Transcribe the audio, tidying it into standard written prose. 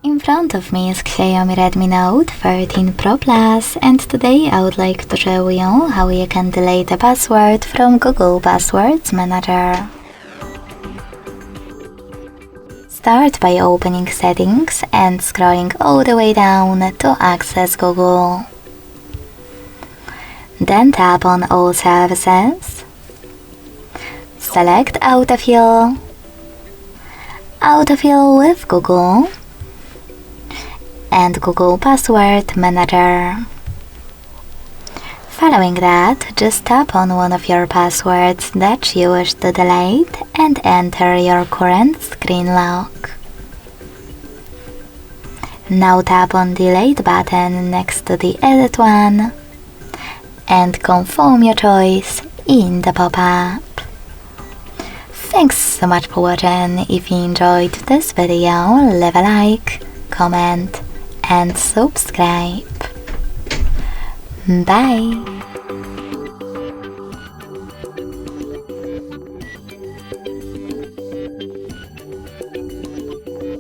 In front of me is XIAOMI Redmi Note 13 Pro Plus, and today I would like to show you how you can delete a password from Google Passwords Manager. Start by opening Settings and scrolling all the way down to access Google. Then tap on All Services. Select Autofill. Autofill with Google and Google Password Manager. Following that, just tap on one of your passwords that you wish to delete and enter your current screen lock. Now tap on Delete button next to the Edit one and confirm your choice in the pop-up. Thanks so much for watching. If you enjoyed this video, leave a like, comment and subscribe. Bye!